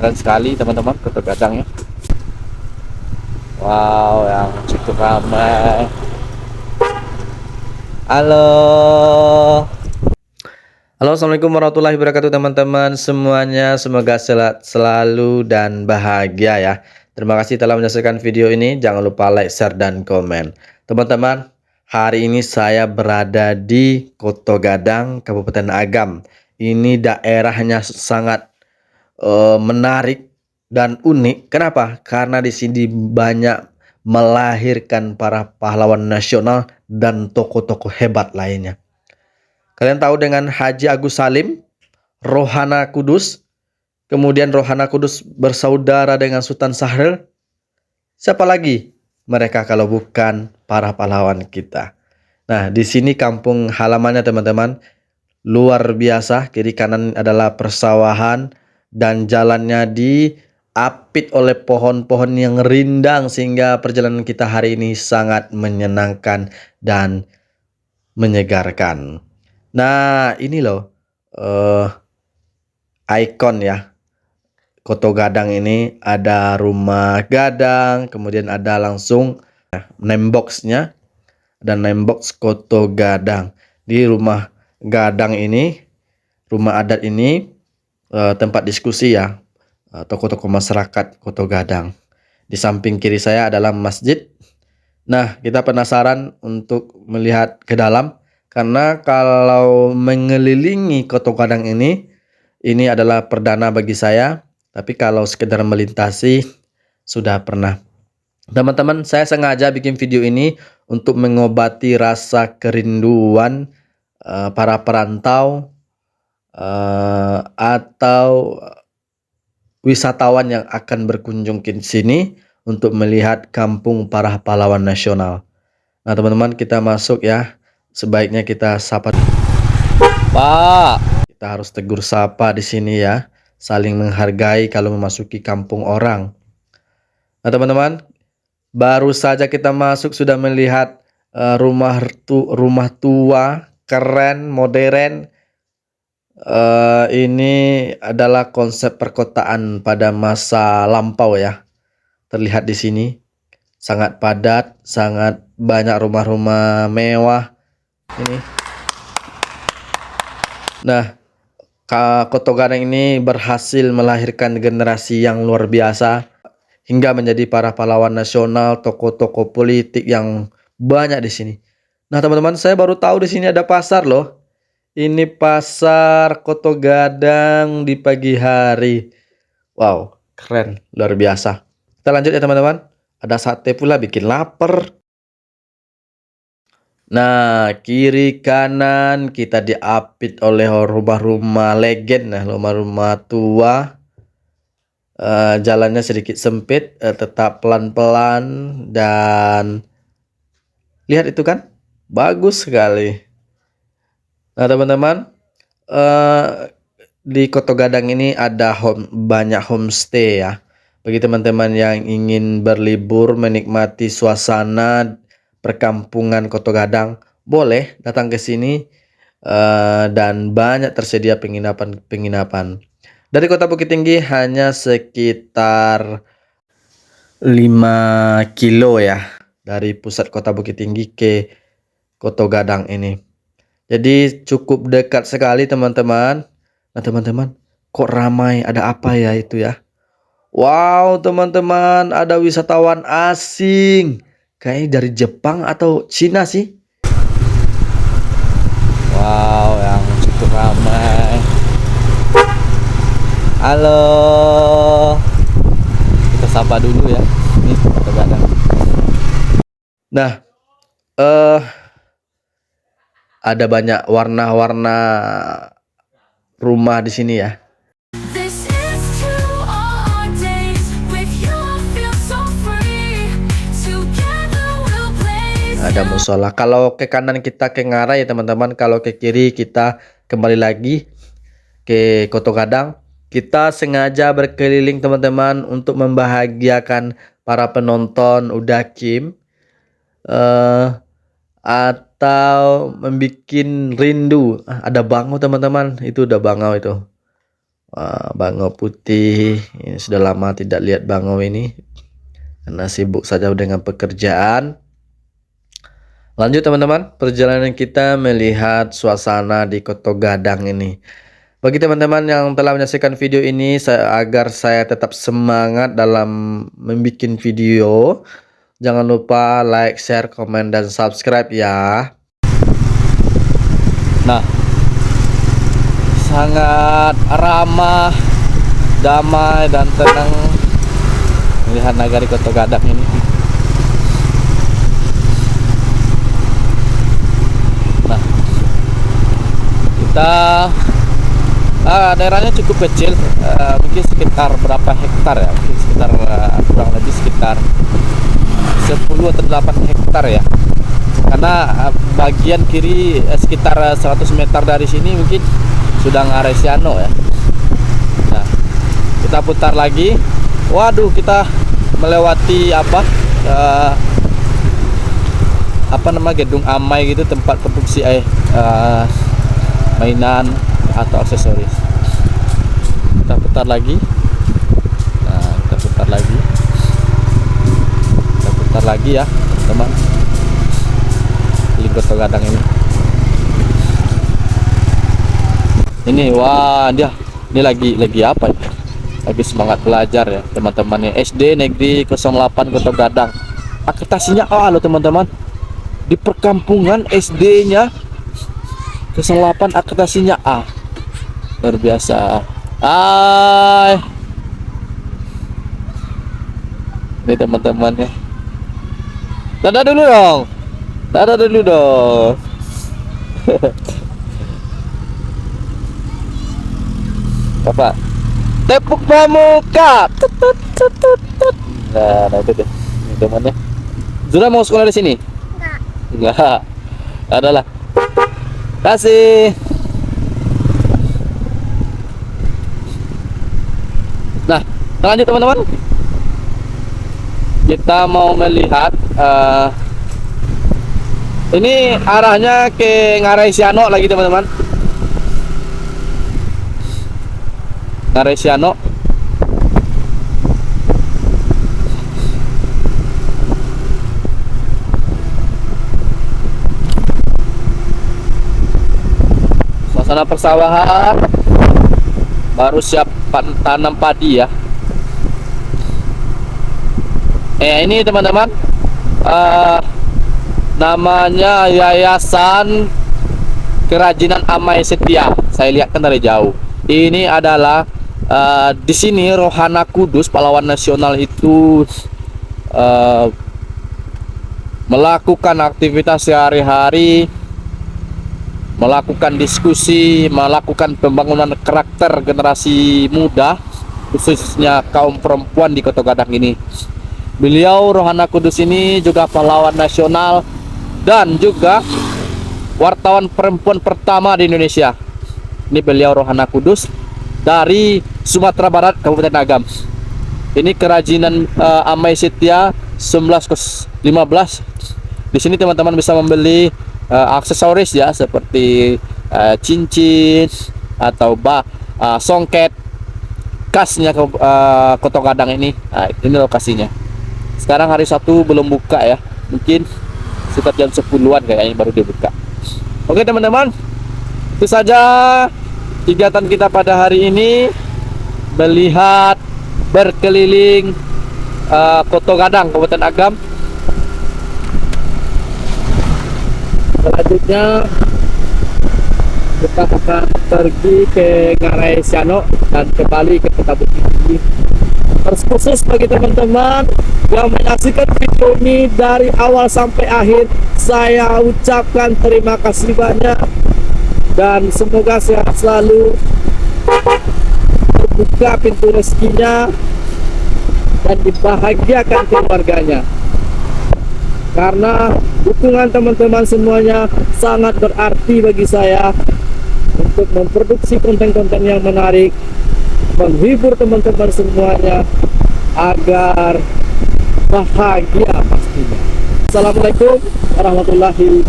Keren sekali teman-teman Koto Gadangnya. Wow, yang cukup ramai. Halo. Halo, assalamualaikum warahmatullahi wabarakatuh teman-teman semuanya. Semoga selalu dan bahagia ya. Terima kasih telah menyaksikan video ini. Jangan lupa like, share, dan komen. Teman-teman, hari ini saya berada di Koto Gadang, Kabupaten Agam. Ini daerahnya sangat menarik dan unik. Kenapa? Karena di sini banyak melahirkan para pahlawan nasional dan tokoh-tokoh hebat lainnya. Kalian tahu dengan Haji Agus Salim, Rohana Kudus, kemudian Rohana Kudus bersaudara dengan Sultan Syahrir. Siapa lagi mereka kalau bukan para pahlawan kita? Nah, di sini kampung halamannya teman-teman luar biasa. Kiri kanan adalah persawahan dan jalannya diapit oleh pohon-pohon yang rindang sehingga perjalanan kita hari ini sangat menyenangkan dan menyegarkan. Nah, ini loh ikon ya Koto Gadang ini. Ada rumah gadang, kemudian ada langsung name box-nya, dan name box Koto Gadang. Di rumah gadang ini, rumah adat ini tempat diskusi ya tokoh-tokoh masyarakat Koto Gadang. Di samping kiri saya adalah masjid. Nah, kita penasaran untuk melihat ke dalam. Karena kalau mengelilingi Koto Gadang ini adalah perdana bagi saya. Tapi kalau sekedar melintasi, sudah pernah. Teman-teman, saya sengaja bikin video ini untuk mengobati rasa kerinduan para perantau atau wisatawan yang akan berkunjung ke sini untuk melihat kampung para pahlawan nasional. Nah, teman-teman, kita masuk ya. Sebaiknya kita sapa. Pak, kita harus tegur sapa di sini ya. Saling menghargai kalau memasuki kampung orang. Nah, teman-teman, baru saja kita masuk sudah melihat rumah tua, keren, modern. Ini adalah konsep perkotaan pada masa lampau ya. Terlihat di sini sangat padat, sangat banyak rumah-rumah mewah ini. Nah, Koto Gadang ini berhasil melahirkan generasi yang luar biasa hingga menjadi para pahlawan nasional, tokoh-tokoh politik yang banyak di sini. Nah, teman-teman, saya baru tahu di sini ada pasar loh. Ini pasar Koto Gadang di pagi hari. Wow, keren, luar biasa. Kita lanjut ya teman-teman. Ada sate pula, bikin lapar. Nah, kiri kanan kita diapit oleh rumah-rumah legend, nah rumah-rumah tua. Jalannya sedikit sempit, tetap pelan-pelan, dan lihat itu kan, bagus sekali. Nah, teman-teman, di Koto Gadang ini ada banyak homestay ya. Bagi teman-teman yang ingin berlibur menikmati suasana perkampungan Koto Gadang, boleh datang ke sini dan banyak tersedia penginapan. Dari Kota Bukit Tinggi hanya sekitar 5 kilo ya dari pusat Kota Bukit Tinggi ke Koto Gadang ini. Jadi cukup dekat sekali teman-teman. Nah, teman-teman, kok ramai? Ada apa ya itu ya? Wow, teman-teman, ada wisatawan asing. Kayaknya dari Jepang atau Cina sih. Wow, yang cukup ramai. Halo. Kita sapa dulu ya. Ini Koto Gadang. Nah, ada banyak warna-warna rumah di sini ya. Ada musola. Kalau ke kanan kita ke Ngara ya teman-teman. Kalau ke kiri kita kembali lagi ke Koto Gadang. Kita sengaja berkeliling teman-teman untuk membahagiakan para penonton Udakim atau membuat rindu. Ada bangau teman-teman. Itu udah bangau itu. Bangau putih. Ini sudah lama tidak lihat bangau ini karena sibuk saja dengan pekerjaan. Lanjut teman-teman, perjalanan kita melihat suasana di Koto Gadang ini. Bagi teman-teman yang telah menyaksikan video ini, agar saya tetap semangat dalam membuat video, jangan lupa like, share, komen, dan subscribe ya. Nah, sangat ramah, damai, dan tenang melihat nagari Koto Gadang ini. Nah, kita daerahnya cukup kecil, mungkin sekitar berapa hektar ya, mungkin sekitar kurang lebih sekitar 10 atau 8 hektar ya, karena bagian kiri sekitar 100 meter dari sini mungkin sudah Ngarai Siano ya. Nah, kita putar lagi. Waduh, kita melewati nama gedung Amai gitu, tempat produksi mainan atau aksesoris. Kita putar lagi. Nah, kita putar lagi ya teman, di Koto Gadang ini. Wah, ini lagi apa ya? Lagi semangat belajar ya teman-temannya. SD Negeri 08 Koto Gadang. Akreditasinya A loh teman-teman. Di perkampungan SD-nya 08 akreditasinya A. Luar biasa. Ini teman-temannya. Dadah dulu dong. Bapak tepuk pramuka. Nah itu deh ini temannya. Zura mau sekolah di sini? Enggak. Adalah. Kasih. Nah, lanjut teman-teman. Kita mau melihat ini arahnya ke Ngarai Siano lagi teman-teman. Ngarai Siano. Suasana persawahan, baru siap tanam padi ya. Ini teman-teman, namanya Yayasan Kerajinan Amai Setia. Saya lihat kan dari jauh. Ini adalah di sini Rohana Kudus, pahlawan nasional itu melakukan aktivitas sehari-hari, melakukan diskusi, melakukan pembangunan karakter generasi muda, khususnya kaum perempuan di Koto Gadang ini. Beliau Rohana Kudus ini juga pahlawan nasional dan juga wartawan perempuan pertama di Indonesia. Ini beliau Rohana Kudus dari Sumatera Barat, Kabupaten Agam. Ini kerajinan Amai Setia 1915. Di sini teman-teman bisa membeli aksesoris ya, seperti cincin atau songket khasnya Koto Gadang ini. Nah, ini lokasinya. Sekarang hari Sabtu belum buka ya, mungkin sekitar jam 10-an kayaknya baru dibuka. Oke teman-teman, itu saja kegiatan kita pada hari ini, melihat berkeliling Koto Gadang, Kabupaten Agam. Selanjutnya kita akan pergi ke Ngarai Siano dan kembali ke Kota Bukit Tinggi. Khusus bagi teman-teman yang menyaksikan video ini dari awal sampai akhir, saya ucapkan terima kasih banyak dan semoga sehat selalu, terbuka pintu rezekinya dan dibahagiakan keluarganya. Karena dukungan teman-teman semuanya sangat berarti bagi saya untuk memproduksi konten-konten yang menarik, menghibur teman-teman semuanya agar bahagia pastinya. Assalamualaikum warahmatullahi wabarakatuh.